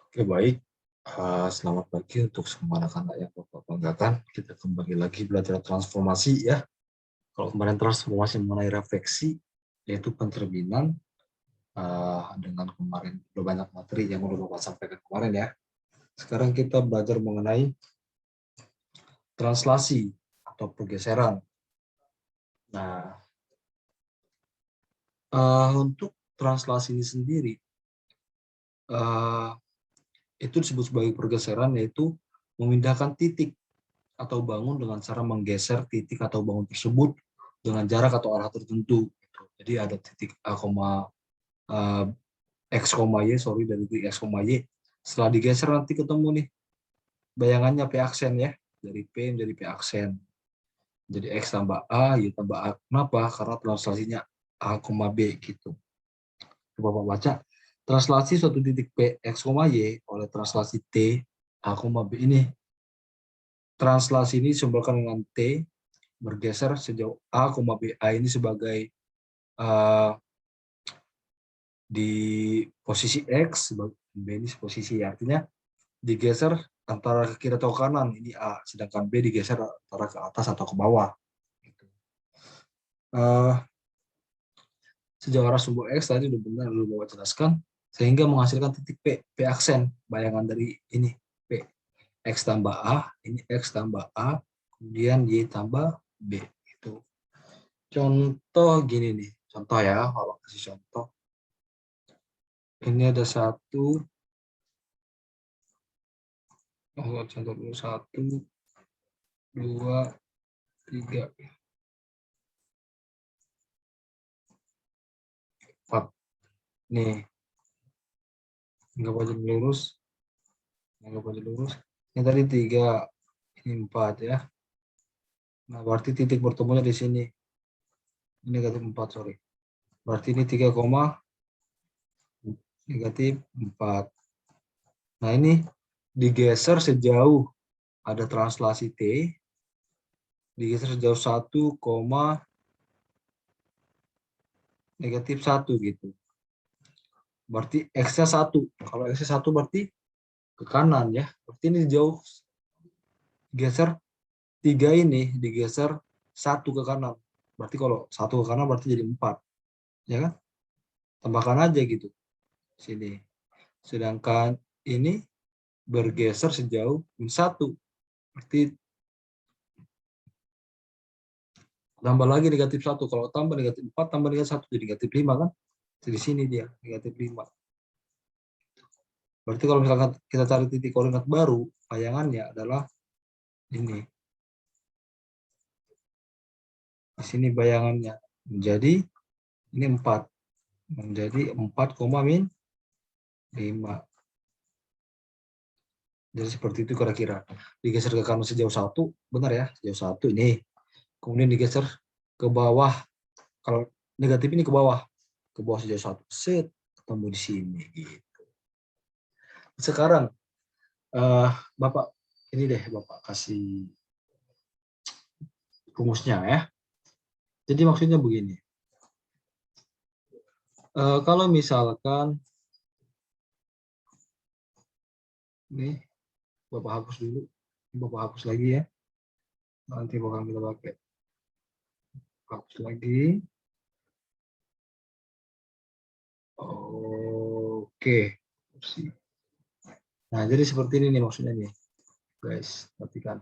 Oke, baik. Selamat pagi untuk semua anak-anak yang Bapak banggakan. Kita kembali lagi belajar transformasi ya. Kalau kemarin transformasi mengenai refleksi, yaitu pencerminan, dengan kemarin udah banyak materi yang udah Bapak sampaikan kemarin ya. Sekarang kita belajar mengenai translasi atau pergeseran. Nah, untuk translasi ini sendiri, itu disebut sebagai pergeseran, yaitu memindahkan titik atau bangun dengan cara menggeser titik atau bangun tersebut dengan jarak atau arah tertentu. Jadi ada titik A, X, Y, sorry, dari titik X, Y. Setelah digeser nanti ketemu nih bayangannya P aksen ya, dari P menjadi P aksen. Jadi X tambah A, Y tambah A. Kenapa? Karena translasinya A, B gitu. Bapak baca, translasi suatu titik P, X, Y oleh translasi T, A, B ini. Translasi ini disebutkan dengan T, bergeser sejauh A, B. A ini sebagai di posisi X, B ini posisi, artinya digeser antara ke kiri atau ke kanan, ini A, sedangkan B digeser antara ke atas atau ke bawah. Sejauh arah sumbu X tadi udah benar, lu bawa jelaskan, sehingga menghasilkan titik P, P aksen, bayangan dari ini, P. X tambah A, ini X tambah A, kemudian Y tambah B. Itu contoh gini nih, contoh ya, kalau kasih contoh. Ini ada satu, contoh dulu, 1, 2, 3, 4. Nih, nggak wajib lurus, nggak wajib lurus. Ini tadi 3, ini 4 ya. Nah, berarti titik bertemunya di sini. Ini negatif 4, sorry. Berarti ini 3, negatif 4. Nah, ini digeser sejauh ada translasi T, digeser sejauh 1, negatif 1 gitu. Berarti X-nya 1. Kalau X-nya 1 berarti ke kanan ya. Berarti ini jauh geser 3 ini digeser 1 ke kanan. Berarti kalau 1 ke kanan berarti jadi 4. Ya kan? Tambahkan aja gitu. Sini. Sedangkan ini bergeser sejauh 1. Berarti tambah lagi negatif 1. Kalau tambah negatif 4, tambah negatif 1 jadi negatif 5 kan? Di sini dia, negatif 5. Berarti kalau misalkan kita cari titik koordinat baru, bayangannya adalah ini. Di sini bayangannya. Menjadi ini 4. Menjadi 4, min 5. Jadi seperti itu kira-kira. Digeser ke kanan sejauh 1, benar ya? Sejauh 1 ini. Kemudian digeser ke bawah. Kalau negatif ini ke bawah sejauh 1. Set, ketemu di sini gitu. Sekarang Bapak ini deh, Bapak kasih rumusnya ya. Jadi maksudnya begini. Kalau misalkan ini Bapak hapus dulu, Bapak hapus lagi ya. Nanti bakal kita pakai. Hapus lagi. Oke. Nah, jadi seperti ini nih maksudnya nih, guys. Perhatikan.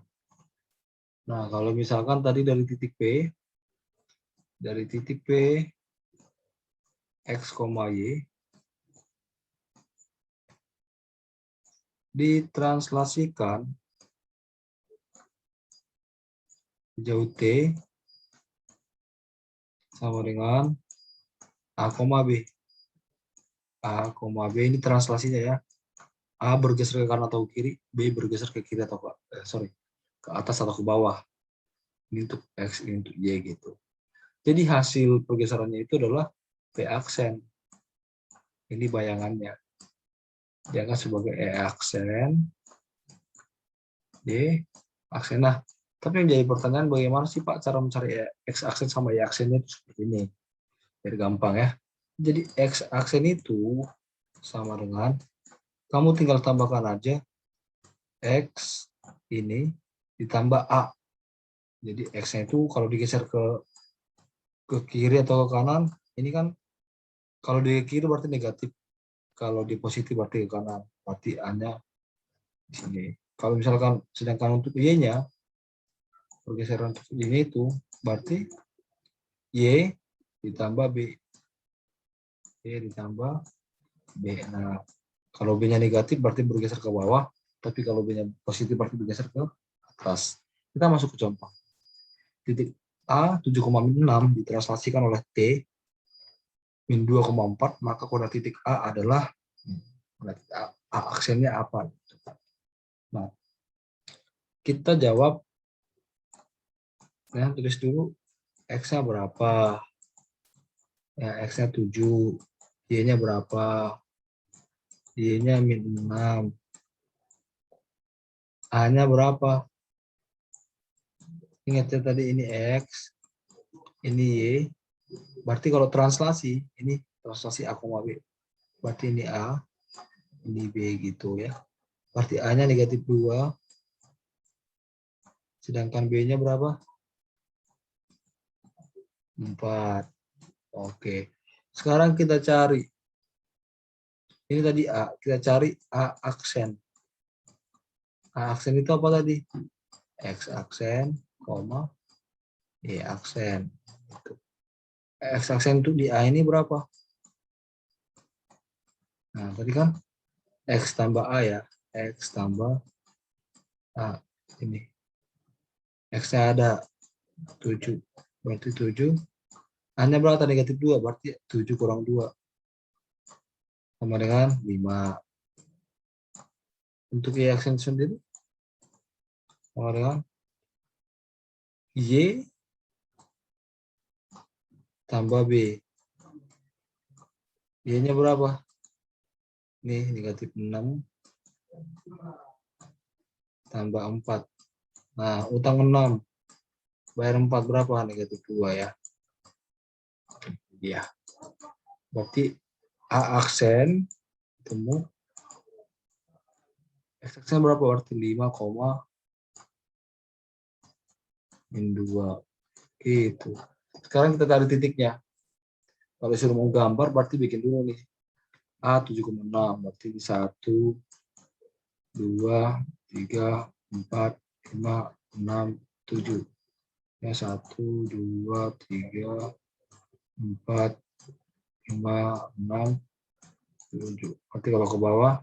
Nah, kalau misalkan tadi dari titik P, X, Y, ditranslasikan jauh T sama dengan A, B. A, B ini translasinya ya. A bergeser ke kanan atau kiri, B bergeser ke kiri atau ke atas atau ke bawah. Ini untuk X, ini untuk Y gitu. Jadi hasil pergeserannya itu adalah P aksen. Ini bayangannya. Dianggap sebagai E aksen, Y aksen. Nah, tapi yang jadi pertanyaan bagaimana sih Pak cara mencari X aksen sama Y aksennya itu seperti ini. Biar gampang ya. Jadi X aksen itu sama dengan Kamu tinggal tambahkan aja X ini ditambah A. Jadi X-nya itu kalau digeser ke kiri atau ke kanan, ini kan kalau di kiri berarti negatif. Kalau di positif berarti ke kanan. Berarti A-nya di sini. Kalau misalkan sedangkan untuk Y-nya, pergeseran untuk ini itu berarti Y ditambah B. Y ditambah B. Nah, kalau B-nya negatif berarti bergeser ke bawah, tapi kalau B-nya positif berarti bergeser ke atas. Kita masuk ke contoh. Titik A 7,6 ditranslasikan oleh T min 2,4, maka koordinat titik A adalah A aksennya apa? Nah, kita jawab, ya, tulis dulu X-nya berapa, ya, X-nya 7, Y-nya berapa, Y-nya min 6, A-nya berapa, ingat ya tadi ini X, ini Y, berarti kalau translasi, ini translasi A, B, berarti ini A, ini B gitu ya, berarti A-nya negatif 2, sedangkan B-nya berapa? 4. Oke. Sekarang kita cari. Ini tadi A. Kita cari A aksen. A aksen itu apa tadi? X aksen, Y aksen. X aksen itu di A ini berapa? Nah, tadi kan X tambah A ya. X tambah A. Ini. X-nya ada 7. Berarti 7. A-nya berapa? Negatif 2. Berarti 7 kurang 2. Sama dengan 5. Untuk Y aksen sendiri, sama dengan Y tambah B. Y-nya berapa? Nih, negatif 6 tambah 4. Nah, utang 6. Bayar 4 berapa? Negatif 2 ya. Iya. Berarti A aksen ketemu. X aksen berapa? Berarti 5, min 2. Gitu. Sekarang kita cari titiknya. Kalau disuruh mau gambar, berarti bikin dulu nih. A 7,6. Berarti 1, 2, 3, 4, 5, 6, 7. Ya, 1, 2, 3, 4, 5, 6, 7. Berarti kalau ke bawah,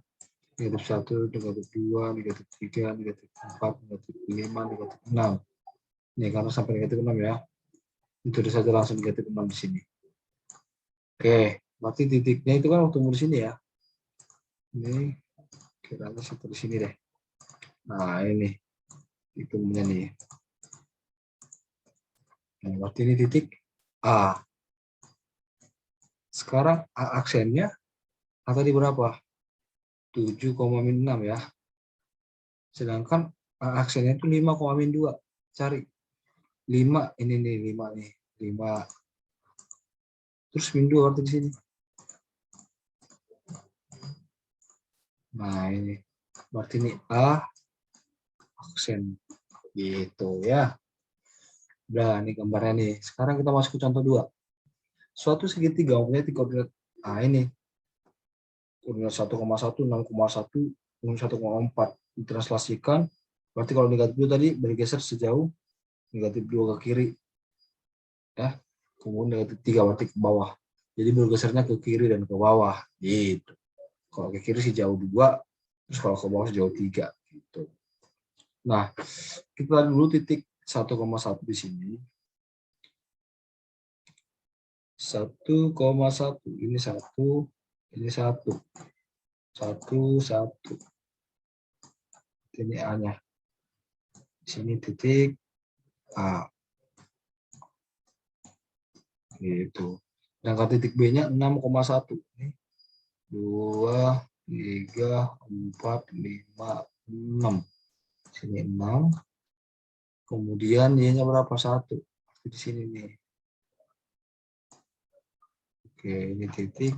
negatif 1, negatif 2, negatif 3, negatif 4, negatif 5, negatif 6. Ini karena sampai negatif 6 ya. Ditulis saja langsung negatif 6 di sini. Oke, berarti titiknya itu kan waktu di sini ya. Ini kiranya satu di sini deh. Nah, ini hitungnya nih. Nah, berarti ini titik A. Sekarang A aksennya A tadi berapa? 7,6 ya. Sedangkan A aksennya itu 5,2. Cari 5, ini nih 5 nih. 5. Terus min 2 berarti di sini. Nah, ini. Berarti ini A aksen. Gitu ya. Udah, ini gambarnya nih. Sekarang kita masuk ke contoh 2. Suatu segitiga mempunyai koordinat ini. Koordinat 1,1, 6,1, 1,4. Ditranslasikan. Berarti kalau negatif 2 tadi bergeser sejauh negatif 2 ke kiri. Ya. Kemudian negatif 3 berarti ke bawah. Jadi bergesernya ke kiri dan ke bawah. Gitu. Kalau ke kiri sih jauh 2, terus kalau ke bawah sejauh 3. Gitu. Nah, kita dulu titik 1,1 di sini. 1,1. Ini 1. Ini 1. 1. Ini A-nya. Di sini titik A. Gitu. Sedangkan titik B-nya 6,1. 2, 3, 4, 5, 6. Sini 6. Kemudian Y-nya berapa? 1. Di sini nih. Oke, ini titik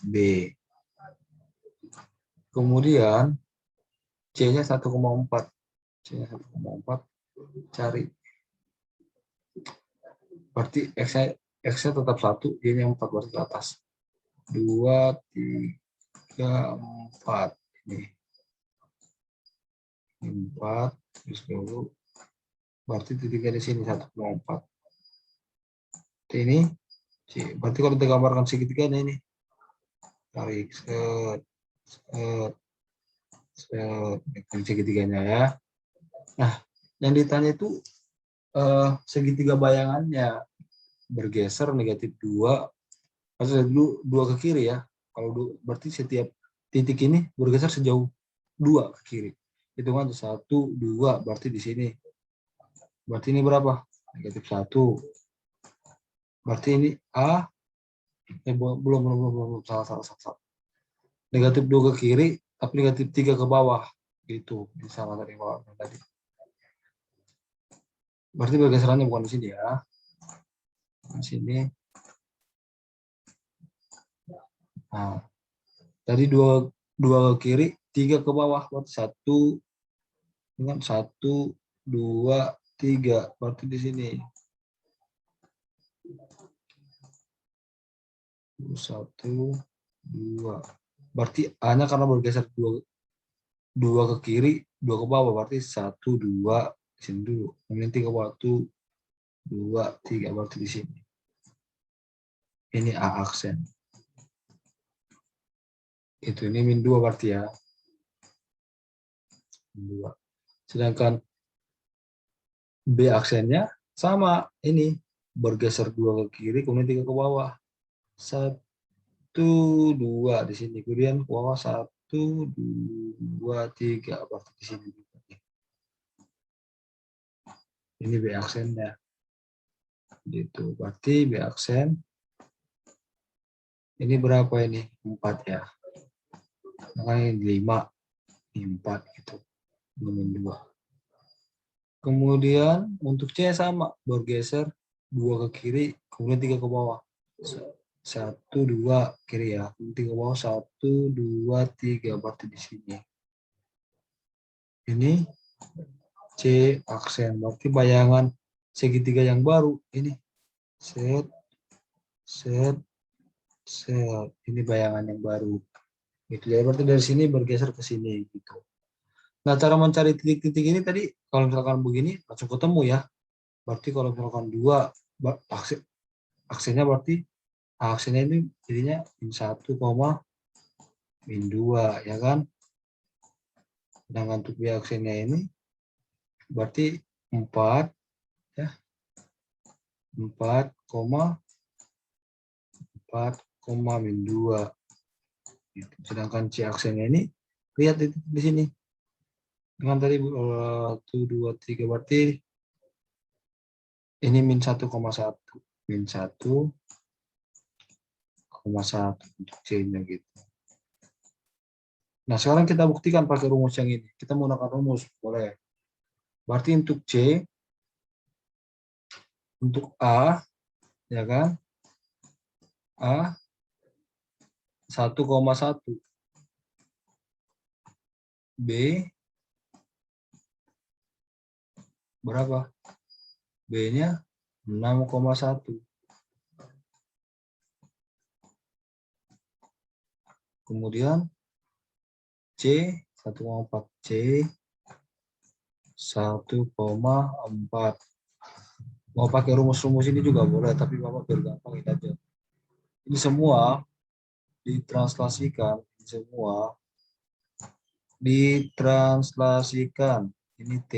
B. Kemudian C-nya 1,4. C-nya 1,4 cari. Berarti X-nya tetap 1, Y-nya 4 berarti ke atas. 2, 3, 4. Ini 4 terus dulu. Berarti titiknya di sini 1,4. Ini C. Berarti kalau kita gambarkan segitiganya ini. Tarik set segitiganya ya. Nah, yang ditanya itu segitiga bayangannya bergeser negatif 2. Maksudnya dulu 2 ke kiri ya. Kalau berarti setiap titik ini bergeser sejauh 2 ke kiri. Hitungan 1, 2 berarti di sini. Berarti ini berapa? Negatif 1. Berarti ini A. Belum. Salah. Negatif 2 ke kiri, tapi negatif 3 ke bawah. Gitu. Ini salah tadi. Berarti bergeserannya bukan di sini ya. Di sini. Nah, tadi 2 ke kiri, 3 ke bawah. Berarti 1, dengan 1, 2, 3. Berarti di sini. 1, 2. Berarti A-nya karena bergeser 2 ke kiri, 2 ke bawah. Berarti 1, 2. Di sini dulu. Kemudian 3 ke bawah. 1, 2, 3. Berarti di sini. Ini A aksen. Itu ini min 2 berarti ya. 2. Sedangkan B aksennya sama. Ini bergeser 2 ke kiri, kemudian 3 ke bawah. 1, 2 di sini. Kemudian ke bawah 1, 2, 3. Berarti di sini. Ini B aksennya. Gitu. Berarti B aksen. Ini berapa ini? 4 ya. Makanya 5. 4 gitu. Min 2. Kemudian untuk C sama. Bergeser 2 ke kiri, kemudian 3 ke bawah. 1, 2 kiri ya. 3 ke bawah. 1, 2, 3. Berarti di sini. Ini C aksen. Berarti bayangan segitiga yang baru. Ini. Set. Ini bayangan yang baru. Gitu ya. Berarti dari sini bergeser ke sini. Gitu. Nah, cara mencari titik-titik ini tadi, kalau misalkan begini, langsung ketemu ya. Berarti kalau misalkan 2, aksennya berarti aksennya ini jadinya min 1, min 2, ya kan? Sedangkan untuk B aksennya ini, berarti 4, ya. 4, min 2. Gitu. Sedangkan C aksennya ini, lihat di sini. Dengan tadi 1, 2, 3, berarti ini min 1,1. Min 1,1 untuk C-nya gitu. Nah, sekarang kita buktikan pakai rumus yang ini. Kita menggunakan rumus, boleh. Berarti untuk C, untuk A, ya kan? A 1,1. B berapa? B-nya 6,1. Kemudian C 1,4. C 1,4. Mau pakai rumus-rumus ini juga boleh, tapi Bapak biar gampang ini aja. Ini semua ditranslasikan, Ini T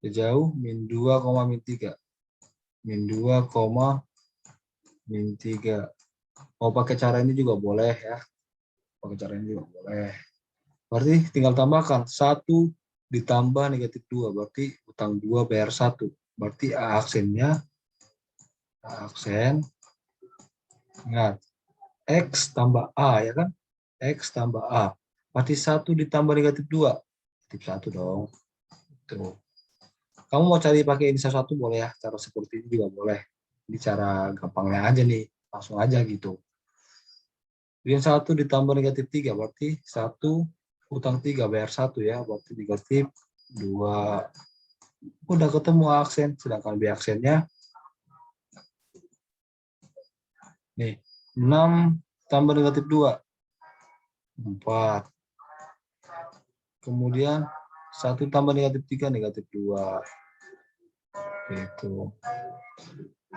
sejauh min 2, min 3. Min 2, min 3. Mau pakai cara ini juga boleh ya. Pakai cara ini juga boleh. Berarti tinggal tambahkan 1 ditambah negatif 2. Berarti utang 2 bayar 1. Berarti A aksennya, ingat, X tambah A ya kan? X tambah A. Berarti 1 ditambah negatif 2. Negatif 1 dong. Tuh. Kamu mau cari pakai ini satu boleh ya. Cara seperti ini juga boleh. Ini cara gampangnya aja nih. Langsung aja gitu. Kemudian 1 ditambah negatif 3, berarti 1 utang 3, bayar 1 ya, berarti negatif 2. Udah ketemu aksen, sedangkan B aksennya nih 6 tambah negatif 2, 4. Kemudian 1 tambah negatif 3, negatif 2. Gitu.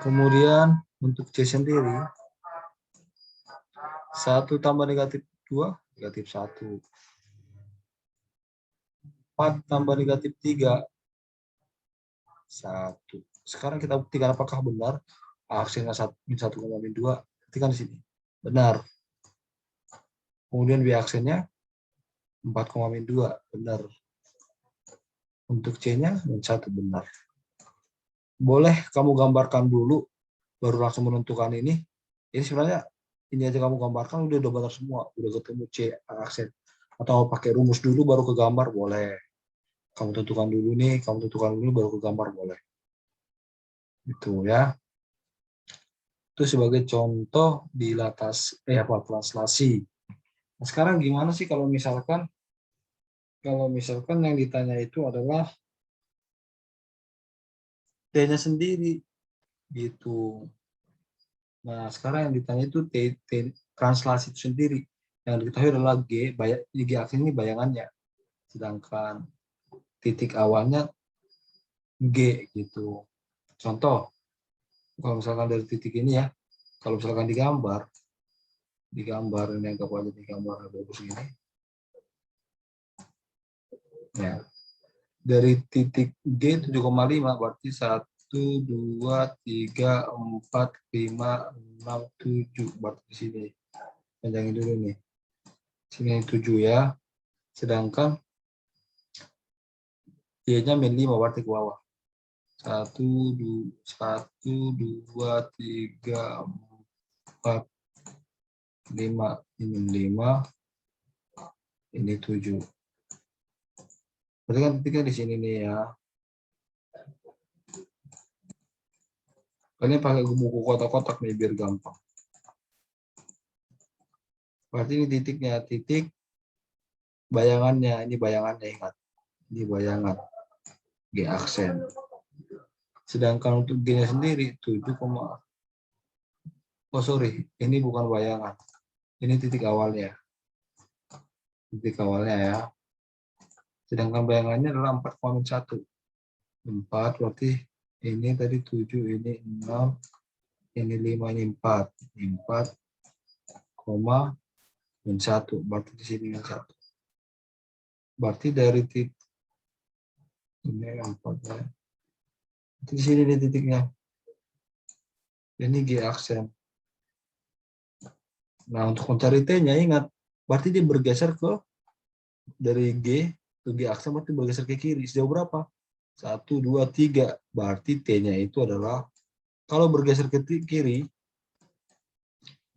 Kemudian untuk C sendiri, 1 tambah negatif 2, negatif 1. 4 tambah negatif 3, 1. Sekarang kita buktikan apakah benar aksennya 1, min 1, min 2. Ketikkan di sini. Benar. Kemudian B aksennya 4, min 2. Benar. Untuk C-nya min 1, benar. Boleh kamu gambarkan dulu, baru langsung menentukan ini. Ini sebenarnya ini aja kamu gambarkan udah benar semua, udah ketemu C aksen. Atau pakai rumus dulu baru ke gambar boleh. Kamu tentukan dulu nih, kamu tentukan dulu baru ke gambar boleh. Itu ya. Itu sebagai contoh di translasi. Nah, sekarang gimana sih kalau misalkan yang ditanya itu adalah T-nya sendiri gitu. Nah, sekarang yang ditanya itu translasi itu sendiri. Yang diketahui adalah G aksen ini bayangannya. Sedangkan titik awalnya G gitu. Contoh, kalau misalkan dari titik ini ya, kalau misalkan digambar ini anggap aja digambar bagus ini. Ya. Dari titik G 7,5 berarti 1, 2, 3, 4, 5, 6, 7 berarti di sini. Panjangin dulu nih. Sini 7 ya. Sedangkan Y-nya min 5 berarti ke bawah. 1, 2, 3, 4, 5. Ini 5. Ini 7. Berarti kan titiknya di sini nih ya. Kalian pakai buku kotak-kotak nih biar gampang. Berarti ini titiknya, titik bayangannya, ini bayangannya ingat. Ini bayangan G aksen. Sedangkan untuk G-nya sendiri 7, oh sorry, ini bukan bayangan. Ini titik awalnya. Titik awalnya ya. Sedangkan bayangannya adalah 4,1. 4 berarti ini tadi 7, ini 6, ini 5, ini 4. 4, min 1. Berarti di sini min 1. Berarti dari titik ini 4 ya. Di sini nih titiknya. Ini G aksen. Nah, untuk mencari T-nya ingat, berarti dia bergeser dari G ke G aksen berarti bergeser ke kiri. Sejauh berapa? 1, 2, 3. Berarti T-nya itu adalah, kalau bergeser ke kiri,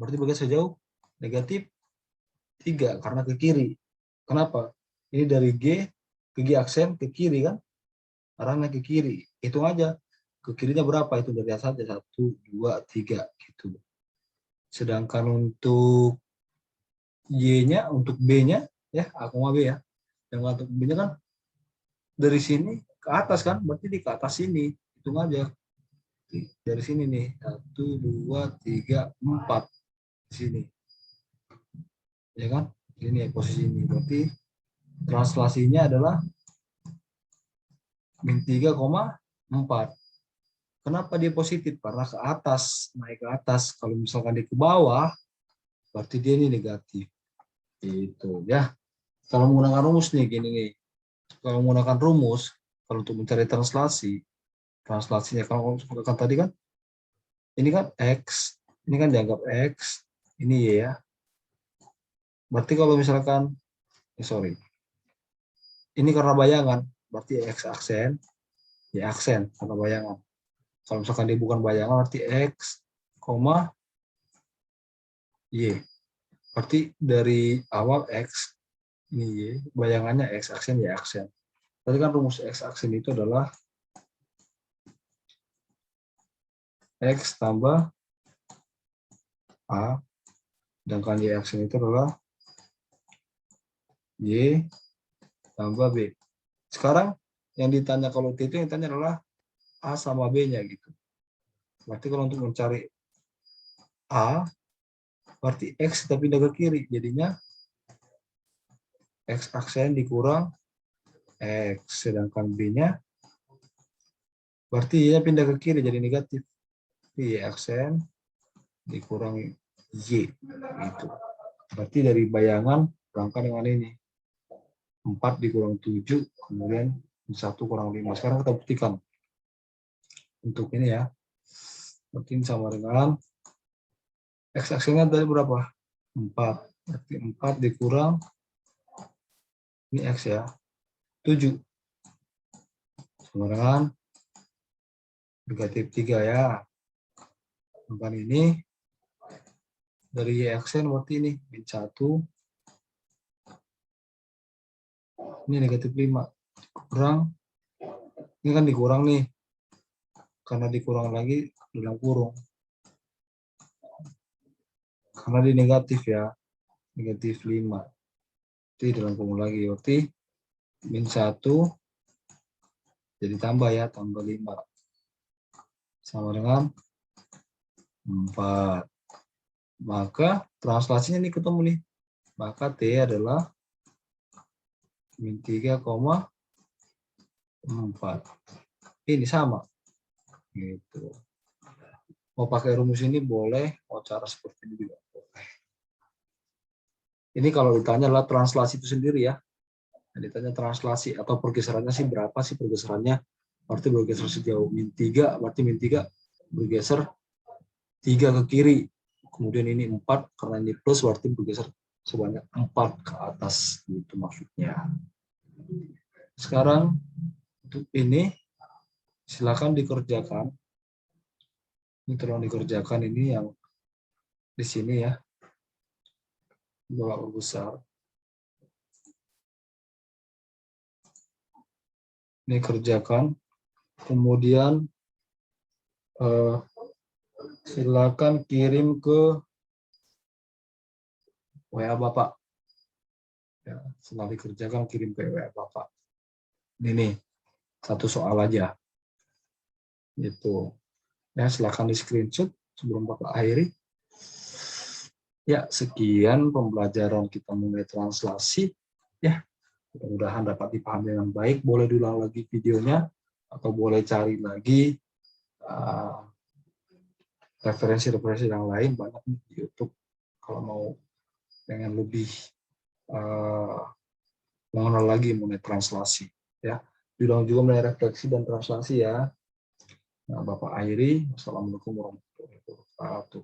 berarti bergeser sejauh negatif 3 karena ke kiri. Kenapa? Ini dari G ke G aksen ke kiri kan? Arahnya ke kiri. Hitung aja. Ke kirinya berapa? Itu dari saja 1, 2, 3 gitu. Sedangkan untuk Y-nya, untuk B-nya ya, A, B ya. Yang untuk B-nya kan dari sini ke atas kan? Berarti di ke atas sini. Hitung aja. Dari sini nih. 1, 2, 3, 4. Di sini. Ya kan? Ini posisi ini. Berarti translasinya adalah min 3,4. Kenapa dia positif? Karena ke atas, naik ke atas. Kalau misalkan dia ke bawah, berarti dia ini negatif. Itu ya. Kalau menggunakan rumus nih, gini nih. Kalau menggunakan rumus, kalau untuk mencari translasinya kalau menggunakan tadi kan, ini kan X, ini kan dianggap X, ini Y ya. Berarti kalau misalkan, ini karena bayangan, berarti X aksen, Y aksen karena bayangan. Kalau misalkan dia bukan bayangan, berarti X, Y. Berarti dari awal X, ini Y, bayangannya X aksen, Y aksen. Berarti kan rumus X aksen itu adalah X tambah A Sedangkan Y aksen itu adalah Y tambah B. Sekarang yang ditanya kalau T itu yang ditanya adalah A sama B-nya gitu. Berarti kalau untuk mencari A, berarti X kita pindah ke kiri. Jadinya X aksen dikurang X. Sedangkan B-nya berarti Y pindah ke kiri jadi negatif. Y aksen dikurangi Y. Gitu. Berarti dari bayangan berangkat dengan ini. 4 dikurang 7, kemudian 1 kurang 5. Sekarang kita buktikan. Untuk ini ya. Berarti ini sama dengan X aksennya tadi berapa? 4. Berarti 4 dikurang ini X ya. 7. Sama dengan negatif 3 ya. Sedangkan ini dari Y aksen berarti ini min 1. Ini negatif 5. Kurang. Ini kan dikurang nih. Karena dikurang lagi dalam kurung. Karena di negatif ya. Negatif 5. Jadi dalam kurung lagi. Berarti min 1 jadi tambah ya. Tambah 5. Sama dengan 4. Maka translasinya nih ketemu nih. Maka T adalah min 3,4. Ini sama. Gitu. Mau pakai rumus ini boleh, mau cara seperti ini juga boleh. Ini kalau ditanya adalah translasi itu sendiri ya. Ditanya translasi atau pergeserannya sih berapa sih pergeserannya? Berarti bergeser sejauh min 3, berarti min 3 bergeser 3 ke kiri. Kemudian ini 4, karena ini plus berarti bergeser sebanyak 4 ke atas. Gitu maksudnya. Sekarang untuk ini silakan dikerjakan. Ini tolong dikerjakan ini yang di sini ya. Bawa besar. Ini kerjakan. Kemudian silakan kirim ke WA Bapak. Ya, setelah dikerjakan kirim ke WA Bapak. Ini nih, satu soal aja. Gitu. Ya, silakan di screenshot sebelum Bapak akhiri. Ya, sekian pembelajaran kita mengenai translasi. Ya, mudah-mudahan dapat dipahami dengan baik. Boleh diulang lagi videonya atau boleh cari lagi referensi-referensi yang lain banyak di YouTube. Kalau mau pengen lebih mengenal lagi mengenai translasi. Ya, diulang juga mengenai refleksi dan translasi ya. Nah, Bapak akhiri. Wassalamualaikum warahmatullahi wabarakatuh.